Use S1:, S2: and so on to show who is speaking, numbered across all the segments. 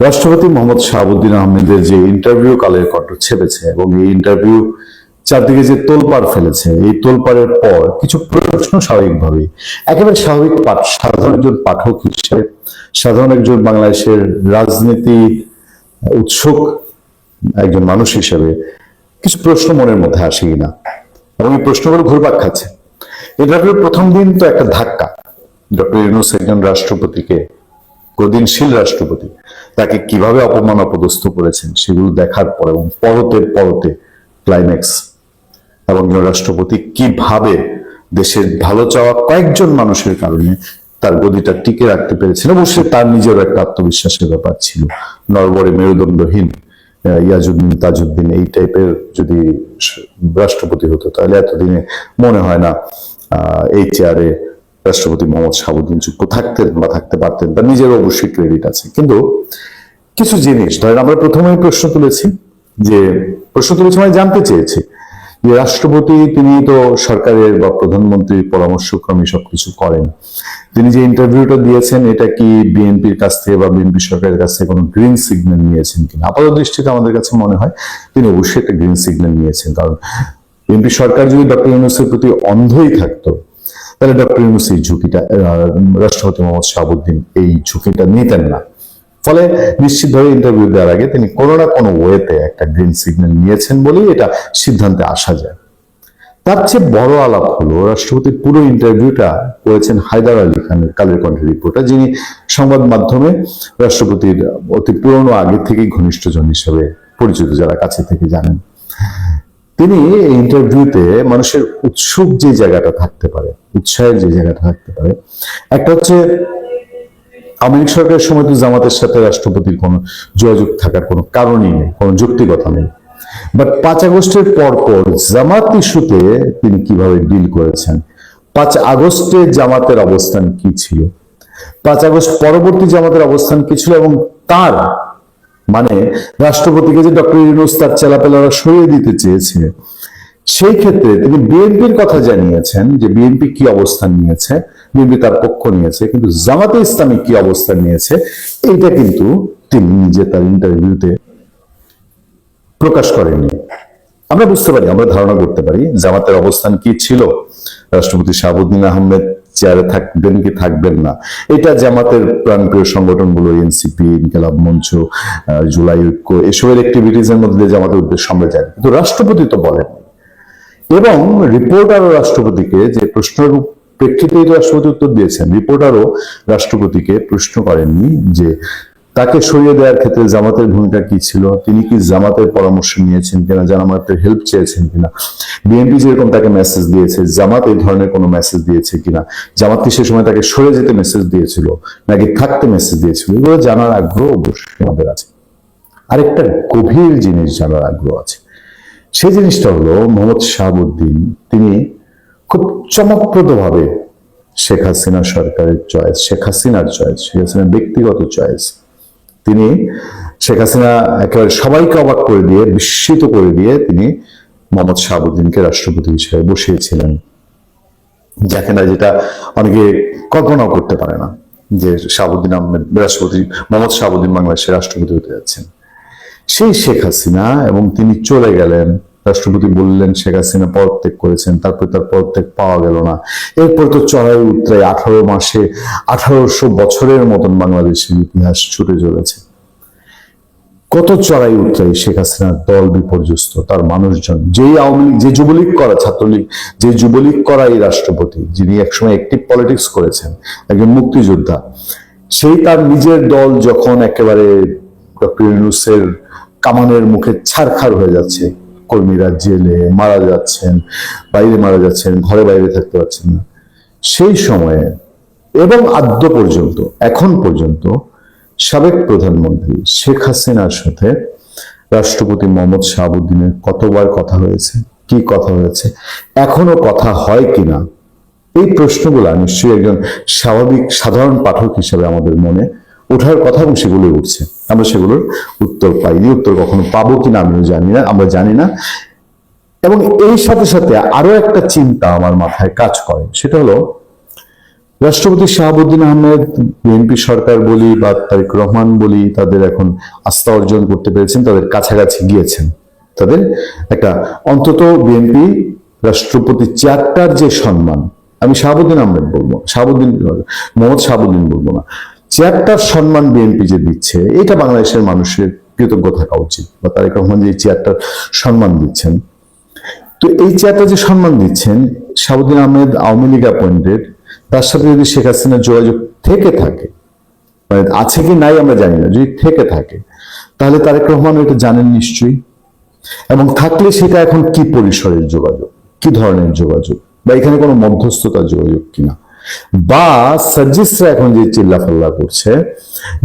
S1: রাষ্ট্রপতি মোহাম্মদ শাহাবুদ্দিন আহমেদের যে ইন্টারভিউ কালের কণ্ঠ ছেপেছে এবং এই ইন্টারভিউ চারদিকে যে তোলপাড় ফেলেছে, এই তোলপাড়ের পর কিছু প্রশ্ন স্বাভাবিকভাবেই একেবারে স্বাভাবিক সাধারণ একজন পাঠক হিসেবে, সাধারণ একজন বাংলাদেশের রাজনীতি উৎসুক একজন মানুষ হিসেবে কিছু প্রশ্ন মনের মধ্যে আসে কিনা, এবং এই প্রশ্নগুলো ঘুরপাক খাচ্ছে। ইন্টারভিউর প্রথম দিন তো একটা ধাক্কা, ডক্টর ইউনূস একজন রাষ্ট্রপতিকে, গদিনশীল রাষ্ট্রপতি, তাকে কিভাবে অপমান অপদস্থ করেছেন সেগুলো দেখার পর এবং পরতে পরতে ক্লাইম্যাক্স, এবং রাষ্ট্রপতি কিভাবে দেশের ভালো চাওয়া কয়েকজন মানুষের কারণে তার গদিটা টিকে রাখতে পেরেছেন। অবশ্যই তার নিজেরও একটা আত্মবিশ্বাসের ব্যাপার ছিল। নরবরে মেরুদণ্ডহীন ইয়াজউদ্দিন তাজউদ্দিন এই টাইপের যদি রাষ্ট্রপতি হতো তাহলে এতদিনে মনে হয় না এই চেয়ারে রাষ্ট্রপতি মোহাম্মদ শাহাবুদ্দিন যোগ্য থাকতেন বা থাকতে পারতেন, তার নিজের অবশ্যই ক্রেডিট আছে। কিন্তু কিছু জিনিস ধরেন, আমরা প্রথমেই প্রশ্ন তুলেছি মানে জানতে চেয়েছি যে রাষ্ট্রপতি তিনি তো সরকারের বা প্রধানমন্ত্রীর পরামর্শক্রমে সবকিছু করেন। তিনি যে ইন্টারভিউটা দিয়েছেন এটা কি বিএনপির কাছ থেকে বা বিএনপি সরকারের কাছ থেকে কোনো গ্রিন সিগন্যাল নিয়েছেন কিনা? আপাত দৃষ্টিতে আমাদের কাছে মনে হয় তিনি অবশ্যই একটা গ্রিন সিগন্যাল নিয়েছেন, কারণ বিএনপি সরকার যদি ডক্টর ইউনূসের প্রতি অন্ধই থাকতো তাহলে ডক্টর ইউনূস এই ঝুঁকিটা, রাষ্ট্রপতি মোহাম্মদ শাহাবুদ্দিন এই ঝুঁকিটা নিতেন না। ফলে নিশ্চিতভাবে ইন্টারভিউ দেওয়ার আগে তিনি কোনো না কোনো ওয়েতে একটা গ্রিন সিগন্যাল নিয়েছেন বলেই এটা সিদ্ধান্তে আসা যায়। তার চেয়ে বড় আলাপ হলো রাষ্ট্রপতির পুরো ইন্টারভিউটা করেছেন হায়দার আলী খানের কালের কণ্ঠের রিপোর্টার, যিনি সংবাদ মাধ্যমে রাষ্ট্রপতির অতি পুরনো আগে থেকেই ঘনিষ্ঠজন হিসেবে পরিচিত, যারা কাছে থেকে জানেন। তিনি এই ইন্টারভিউতে মানুষের উৎসুক যে জায়গাটা থাকতে পারে, উৎসাহের যে জায়গাটা থাকতে পারে, একটা হচ্ছে আওয়ামী লীগ সরকারের সময় তো জামাতের সাথে রাষ্ট্রপতির কোনো যোগাযোগ থাকার কোনো কারণই নেই, কোনো যৌক্তিকতা নেই। বাট 5 আগস্টের পরপর জামাত ইস্যুতে তিনি কিভাবে ডিল করেছেন, 5 আগস্টে জামাতের অবস্থান কি ছিল, 5 আগস্ট পরবর্তী জামাতের অবস্থান কি ছিল, এবং তার মানে রাষ্ট্রপতিকে যে ডক্টর ইউনূস তার চেলাপেলারা সরিয়ে দিতে চেয়েছে, সেই ক্ষেত্রে তিনি বিএনপির কথা জানিয়েছেন যে বিএনপি কি অবস্থান নিয়েছে, বিএনপি তার পক্ষ নিয়েছে, কিন্তু জামাতে ইসলামী কি অবস্থান নিয়েছে এইটা কিন্তু তিনি নিজে তার ইন্টারভিউতে প্রকাশ করেননি। আমরা বুঝতে পারি, আমরা ধারণা করতে পারি জামাতের অবস্থান কি ছিল, রাষ্ট্রপতি শাহাবুদ্দিন আহমেদ চেয়ারে থাকবেন কি থাকবেন না, এটা জামাতের প্রাণপ্রিয় সংগঠনগুলো এনসিপি, ইনকিলাব মঞ্চ, জুলাই ঐক্য, এসবের অ্যাক্টিভিটিস এর মধ্যে জামাতের উদ্দেশ্য আমরা জানি, কিন্তু রাষ্ট্রপতি তো বলেন। এবং রিপোর্টারও রাষ্ট্রপতিকে যে প্রশ্নের প্রেক্ষিতেই রাষ্ট্রপতি উত্তর দিয়েছেন, রিপোর্টারও রাষ্ট্রপতিকে প্রশ্ন করেননি যে তাকে সরিয়ে দেওয়ার ক্ষেত্রে জামাতের ভূমিকা কি ছিল, তিনি কি জামাতের পরামর্শ নিয়েছেন কিনা, জামাতের হেল্প চেয়েছেন কিনা, বিএনপি যেরকম তাকে মেসেজ দিয়েছে জামাত এই ধরনের কোনো মেসেজ দিয়েছে কিনা, জামাত কি সে সময় তাকে সরে যেতে মেসেজ দিয়েছিল নাকি থাকতে মেসেজ দিয়েছিল, এগুলো জানার আগ্রহ অবশ্যই আমাদের আছে। আরেকটা গভীর জিনিস জানার আগ্রহ আছে, সেই জিনিসটা হলো মোহাম্মদ শাহাবুদ্দিন তিনি খুব চমকপ্রদভাবে শেখ হাসিনা সরকারের চয়েস, শেখ হাসিনার চয়েস, শেখ হাসিনার ব্যক্তিগত চয়েস, তিনি শেখ হাসিনা একেবারে সবাইকে অবাক করে দিয়ে, বিস্মিত করে দিয়ে তিনি মোহাম্মদ শাহাবুদ্দিনকে রাষ্ট্রপতি হিসেবে বসিয়েছিলেন, যাকে না, যেটা অনেকে কল্পনাও করতে পারে না যে শাহাবুদ্দিন আহমেদ রাষ্ট্রপতি, মোহাম্মদ শাহাবুদ্দিন বাংলাদেশের রাষ্ট্রপতি হতে যাচ্ছেন। সেই শেখ হাসিনা, এবং তিনি চলে গেলেন, রাষ্ট্রপতি বললেন শেখ হাসিনা পদত্যাগ করেছেন, তারপর তার পদত্যাগ পাওয়া গেল না। এরপর তো চড়াই উতরাই 18 মাসে 1800 বছরের মতন বাংলাদেশের ইতিহাস ছুটে চলেছে। কত চড়াই উতরাই, শেখ হাসিনার দল বিপর্যস্ত, তার মানুষজন, যেই আওয়ামী লীগ, যে যুবলীগ করা, ছাত্রলীগ, যে যুবলীগ করা এই রাষ্ট্রপতি, যিনি একসময় অ্যাক্টিভ পলিটিক্স করেছেন, একজন মুক্তিযোদ্ধা, সেই তার নিজের দল যখন একেবারে ডক্টর ইউনূসের কামানের মুখে ছারখার হয়ে যাচ্ছে, কর্মীরা জেলে মারা যাচ্ছেন, বাইরে মারা যাচ্ছেন, ঘরে বাইরে থাকতে পারছেন না, সেই সময়ে এবং আদ্য পর্যন্ত, এখন পর্যন্ত সাবেক প্রধানমন্ত্রী শেখ হাসিনার সাথে রাষ্ট্রপতি মোহাম্মদ শাহাবুদ্দিনের কতবার কথা হয়েছে, কি কথা হয়েছে, এখনো কথা হয় কিনা, এই প্রশ্নগুলা নিশ্চয়ই একজন স্বাভাবিক সাধারণ পাঠক হিসেবে আমাদের মনে ওঠার কথা, এবং সেগুলো উঠছে। আমরা সেগুলোর উত্তর পাইনি, উত্তর কখনো পাবো কিনা আমিও জানি না, আমরা জানি না। এবং এই সাথে সাথে আরো একটা চিন্তা আমার মাথায় কাজ করে, সেটা হলো রাষ্ট্রপতি শাহাবুদ্দিন আহমেদ, বিএনপি সরকার বলি বা তারেক রহমান বলি, তাদের এখন আস্থা অর্জন করতে পেরেছেন, তাদের কাছাকাছি গিয়েছেন। তাদের একটা অন্তত বিএনপি রাষ্ট্রপতি চেয়ারটার যে সম্মান, আমি শাহাবুদ্দিন আহমেদ বলবো, মোহাম্মদ শাহাবুদ্দিন বলবো না, চেয়ারটার সম্মান বিএনপি যে দিচ্ছে, এটা বাংলাদেশের মানুষের কৃতজ্ঞ থাকা উচিত। বা তারেক রহমান যে চেয়ারটার সম্মান দিচ্ছেন, তো এই চেয়ারটা যে সম্মান দিচ্ছেন, শাহাবুদ্দিন আহমেদ আওয়ামী লীগ অ্যাপয়েন্টেড, তার সাথে যদি শেখ হাসিনার যোগাযোগ থেকে থাকে, মানে আছে কি নাই আমরা জানি না, যদি থেকে থাকে তাহলে তারেক রহমান এটা জানেন নিশ্চয়ই, এবং থাকলে সেটা এখন কি পরিসরের যোগাযোগ, কি ধরনের যোগাযোগ, বা এখানে কোনো মধ্যস্থতার যোগাযোগ কিনা, বা সার্জিসরা এখন যে চিল্লাফাল্লা করছে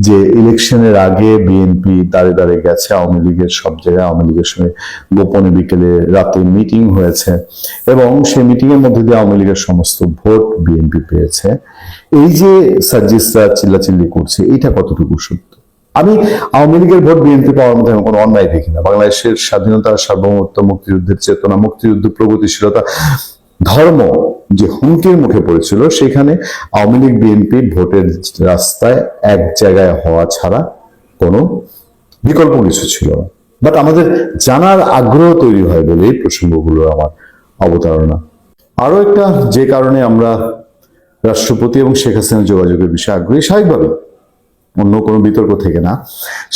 S1: যে ইলেকশনের আগে বিএনপি দাঁড়ে দাঁড়ে গেছে আওয়ামী লীগের সব জায়গায়, আওয়ামী লীগের সঙ্গে গোপনে বিকেলে রাতে মিটিং হয়েছে এবং সেই মিটিং এর মধ্যে দিয়ে আওয়ামী লীগের সমস্ত ভোট বিএনপি পেয়েছে, এই যে সার্জিসরা চিল্লাচিল্লি করছে, এটা কতটুকু সত্য? আমি আওয়ামী লীগের ভোট বিএনপি পাওয়ার মধ্যে আমি কোনো অন্যায় দেখি না। বাংলাদেশের স্বাধীনতা, সার্বভৌমত্ব, মুক্তিযুদ্ধের চেতনা, মুক্তিযুদ্ধ, প্রগতিশীলতা, ধর্ম যে হুমকির মুখে পড়েছিল, সেখানে আওয়ামী লীগ বিএনপি ভোটের রাস্তায় এক জায়গায় হওয়া ছাড়া কোনো বিকল্প কিছু ছিল না। বাট আমাদের জানার আগ্রহ তৈরি হয় বলে এই প্রসঙ্গগুলো আমার অবতারণা। আরো একটা যে কারণে আমরা রাষ্ট্রপতি এবং শেখ হাসিনার যোগাযোগের বিষয়ে আগ্রহী, স্বাভাবিকভাবে, অন্য কোনো বিতর্ক থেকে না,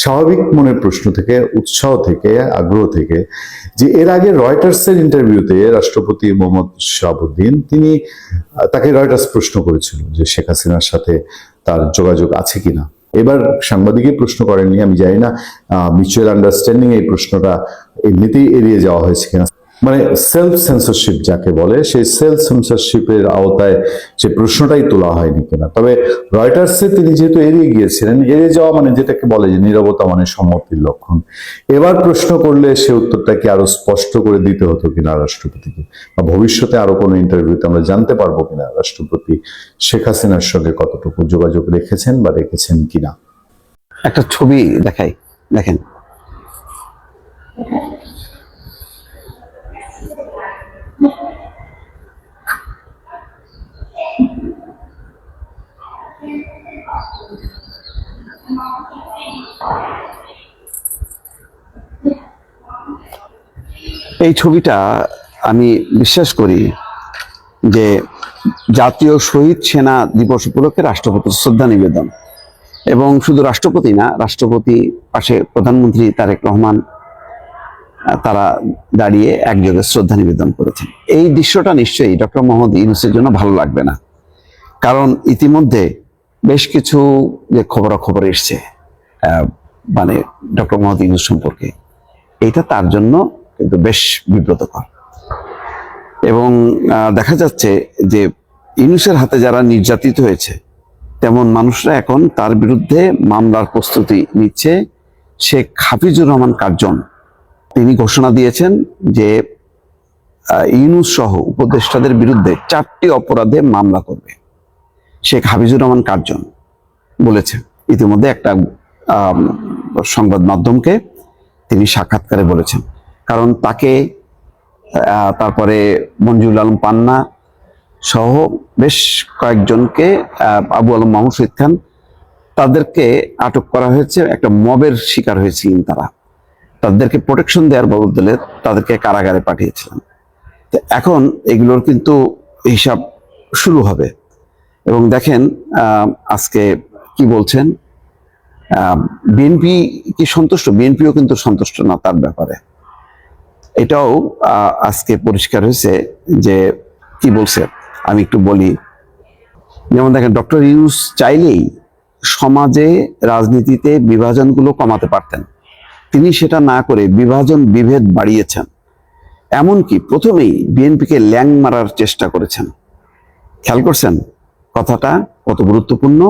S1: স্বাভাবিক মনের প্রশ্ন থেকে, উৎসাহ থেকে, আগ্রহ থেকে, যে এর আগে রয়টার্সের ইন্টারভিউতে রাষ্ট্রপতি মোহাম্মদ শাহাবুদ্দিন, তাকে রয়টার্স প্রশ্ন করেছিল যে শেখ হাসিনার সাথে তার যোগাযোগ আছে কিনা। এবার সাংবাদিকই প্রশ্ন করেননি, আমি জানি না মিউচুয়াল আন্ডারস্ট্যান্ডিং এই প্রশ্নটা এমনিতেই এড়িয়ে যাওয়া হয়েছে কিনা, মানে সেলফ সেন্সরশিপ যাকে বলে, সেই সেলফ সেন্সরশিপের আওতায় সে প্রশ্নটাই তোলা হয়নি কিনা। তবে রয়টার্সে তিনি যেহেতু এড়িয়ে গিয়েছিলেন, এড়িয়ে যাওয়া মানে যেটাকে বলে যে নীরবতা মানে সম্মতির লক্ষণ, এবার প্রশ্ন করলে সে উত্তরটা কি আরো স্পষ্ট করে দিতে হতো কিনা রাষ্ট্রপতিকে, বা ভবিষ্যতে আরো কোনো ইন্টারভিউতে আমরা জানতে পারবো কিনা রাষ্ট্রপতি শেখ হাসিনার সঙ্গে কতটুকু যোগাযোগ রেখেছেন বা রেখেছেন কিনা।
S2: একটা ছবি দেখাই, দেখেন। এই ছবিটা আমি বিশ্বাস করি যে জাতীয় শহীদ সেনা দিবস উপলক্ষে রাষ্ট্রপতির শ্রদ্ধা নিবেদন, এবং শুধু রাষ্ট্রপতি না, রাষ্ট্রপতি পাশে প্রধানমন্ত্রী তারেক রহমান, তারা দাঁড়িয়ে একযোগে শ্রদ্ধা নিবেদন করেছেন। এই দৃশ্যটা নিশ্চয়ই ডক্টর মোহাম্মদ ইউনূসের জন্য ভালো লাগবে না, কারণ ইতিমধ্যে বেশ কিছু যে খবরাখবর এসছে মানে ডক্টর মোহাম্মদ ইউনূস সম্পর্কে, এটা তার জন্য কিন্তু বেশ বিব্রতকর। এবং দেখা যাচ্ছে যে ইউনূসের হাতে যারা নির্যাতিত হয়েছে, তেমন মানুষরা এখন তার বিরুদ্ধে মামলার প্রস্তুতি নিচ্ছে। শেখ হাফিজুর রহমান কার্জন তিনি ঘোষণা দিয়েছেন যে ইউনূস সহ উপদেষ্টাদের বিরুদ্ধে 4টি অপরাধে মামলা করবে। শেখ হাফিজুর রহমান কার্জন বলেছে ইতিমধ্যে একটা সংবাদ মাধ্যমকে তিনি সাক্ষাৎকারে বলেছেন, কারণ তাকে, তারপরে মঞ্জুরুল আলম পান্না সহ বেশ কয়েকজনকে, আবু আলম মাহমুদ শহীদ খান, তাদেরকে আটক করা হয়েছে, একটা মবের শিকার হয়েছিলেন তারা, তাদেরকে প্রোটেকশন দেওয়ার বদলে তাদেরকে কারাগারে পাঠিয়েছিলেন। তো এখন এগুলোর কিন্তু হিসাব শুরু হবে। এবং দেখেন আজকে কি বলছেন, বিএনপি কি সন্তুষ্ট? বিএনপিও কিন্তু সন্তুষ্ট না তার ব্যাপারে, এটাও আজকে পরিষ্কার হয়েছে। যে কি বলছে আমি একটু বলি। যেমন দেখেন, ডক্টর ইউনূস চাইলেই সমাজে, রাজনীতিতে বিভাজনগুলো কমাতে পারতেন, তিনি সেটা না করে বিভাজন, বিভেদ বাড়িয়েছেন। এমনকি প্রথমেই বিএনপিকে ল্যাং মারার চেষ্টা করেছেন। খেয়াল করছেন কথাটা কত গুরুত্বপূর্ণ?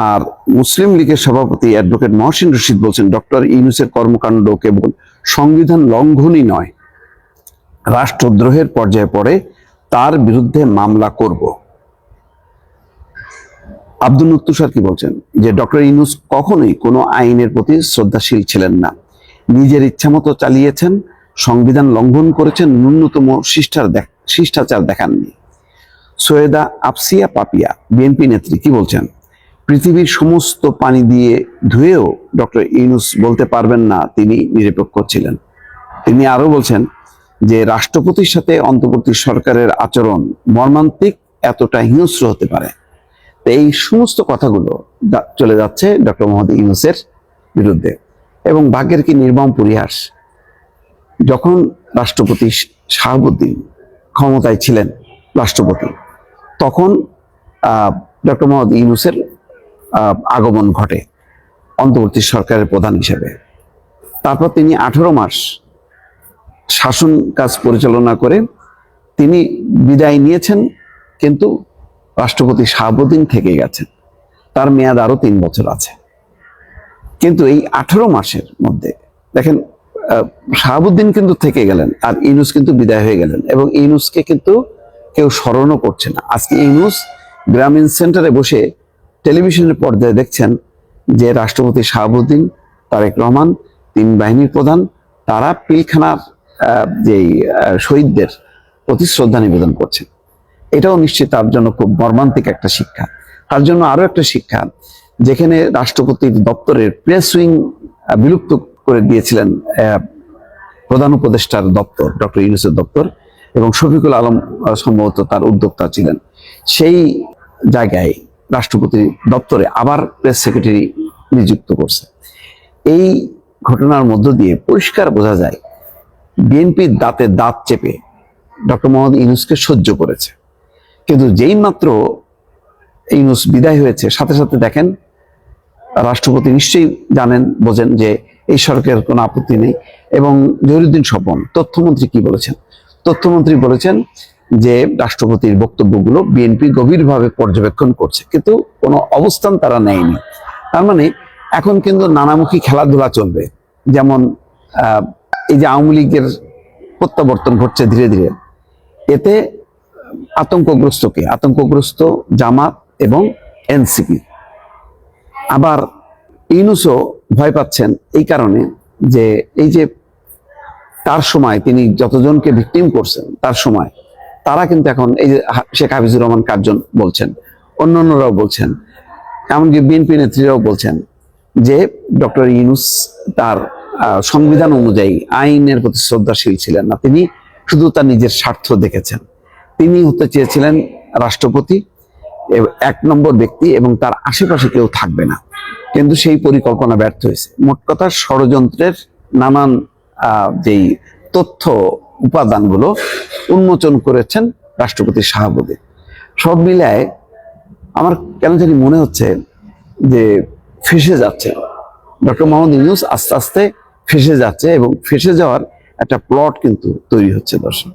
S2: আর মুসলিম লীগের সভাপতি অ্যাডভোকেট মহসিন রশিদ বলছেন, ডক্টর ইউনূসের কর্মকাণ্ড কেবল সংবিধান লঙ্ঘনই নয়, রাষ্ট্রদ্রোহের পর্যায়ে পড়ে, তার বিরুদ্ধে মামলা করব। আব্দুল তুষার কি বলছেন, যে ডক্টর ইউনূস কখনোই কোনো আইনের প্রতি শ্রদ্ধাশীল ছিলেন না, নিজের ইচ্ছামতো চালিয়েছেন, সংবিধান লঙ্ঘন করেছেন, ন্যূনতম শিষ্টাচার দেখাননি। সৈয়দা আফসিয়া পাপিয়া বিএনপি নেত্রী কি বলছেন? পৃথিবীর সমস্ত পানি দিয়ে ধুয়েও ডক্টর ইউনূস বলতে পারবেন না তিনি নিরপেক্ষ ছিলেন। তিনি আরো বলছেন যে রাষ্ট্রপতির সাথে অন্তর্বর্তী সরকারের আচরণ মর্মান্তিক, এতটা হিংস্র হতে পারে। তো এই সমস্ত কথাগুলো চলে যাচ্ছে ডক্টর মোহাম্মদ ইউনূসের বিরুদ্ধে। এবং ভাগ্যের কি নির্মম পরিহাস, যখন রাষ্ট্রপতি শাহাবুদ্দিন ক্ষমতায় ছিলেন রাষ্ট্রপতি, তখন ডক্টর মোহাম্মদ ইউনূসের আগমন ঘটে অন্তর্বর্তী সরকারের প্রধান হিসেবে। তারপর তিনি 18 মাস শাসন কাজ পরিচালনা করে তিনি বিদায় নিয়েছেন, কিন্তু রাষ্ট্রপতি শাহাবুদ্দিন থেকে গেছেন, তার মেয়াদ আরো 3 বছর আছে। কিন্তু এই 18 মাসের মধ্যে দেখেন শাহাবুদ্দিন কিন্তু থেকে গেলেন আর ইউনূস কিন্তু বিদায় হয়ে গেলেন, এবং ইউনূসকে কিন্তু কেউ স্মরণও করছে না। আজকে ইউনূস গ্রামীণ সেন্টারে বসে টেলিভিশনের পর্দায় দেখছেন যে রাষ্ট্রপতি শাহাবুদ্দিন, তারেক রহমান, 3 বাহিনীর প্রধান, তারা পিলখানার যেই শহীদদের প্রতি শ্রদ্ধা নিবেদন করছেন। এটাও নিশ্চিত তার জন্য খুব মর্মান্তিক একটা শিক্ষা। তার জন্য আরো একটা শিক্ষা, যেখানে রাষ্ট্রপতির দপ্তরের প্রেস উইং বিলুপ্ত করে দিয়েছিলেন প্রধান উপদেষ্টার দপ্তর, ডক্টর ইউনূসের দপ্তর, এবং শফিকুল আলম সম্ভবত তার উদ্যোক্তা ছিলেন, সেই জায়গায় রাষ্ট্রপতির দপ্তরে আবার প্রেস সেক্রেটারি নিযুক্ত করছে। এই ঘটনার মধ্য দিয়ে পরিষ্কার বোঝা যায় বিএনপির দাঁতে দাঁত চেপে ডক্টর মোহাম্মদ ইউনূসকে সহ্য করেছে, কিন্তু যেই মাত্র ইউনূস বিদায় হয়েছে সাথে সাথে দেখেন রাষ্ট্রপতি নিশ্চয়ই জানেন, বোঝেন যে এই সরকারের কোনো আপত্তি নেই। এবং জহিরুদ্দিন স্বপন তথ্যমন্ত্রী কি বলেছেন? তথ্যমন্ত্রী বলেছেন যে রাষ্ট্রপতির বক্তব্যগুলো বিএনপি গভীরভাবে পর্যবেক্ষণ করছে, কিন্তু কোনো অবস্থান তারা নেয়নি। তার মানে এখন কিন্তু নানামুখী খেলাধুলা চলবে। যেমন এই যে আওয়ামী লীগের প্রত্যাবর্তন ঘটছে ধীরে ধীরে, এতে আতঙ্কগ্রস্ত জামাত এবং এনসিপি। আবার ইউনূসও ভয় পাচ্ছেন এই কারণে যে এই যে তার সময় তিনি যতজনকে ভিকটিম করছেন, তার সময় তারা কিন্তু এখন এই যে শেখ হাফিজুর রহমান কার্জন বলছেন, অন্যান্যরাও বলছেন, এমনকি বিএনপি নেত্রীরাও বলছেন যে ডক্টর ইউনূস তার সংবিধান অনুযায়ী আইনের প্রতি শ্রদ্ধাশীল ছিলেন না, তিনি শুধু তার নিজের স্বার্থ দেখেছেন। তিনি হতে চেয়েছিলেন রাষ্ট্রপতি 1 নম্বর ব্যক্তি, এবং তার আশেপাশে কেউ থাকবে না, কিন্তু সেই পরিকল্পনা ব্যর্থ হয়েছে। মোট কথা ষড়যন্ত্রের নানান যেই তথ্য উপাদানগুলো উন্মোচন করেছেন রাষ্ট্রপতি শাহাবুদ্দিন। সব মিলায় আমার কেন জানি মনে হচ্ছে যে ফেঁসে যাচ্ছে ডক্টর মোহাম্মদ ইউনূস, আস্তে আস্তে ফেঁসে যাচ্ছে, এবং ফেঁসে যাওয়ার একটা প্লট কিন্তু তৈরি হচ্ছে দর্শক।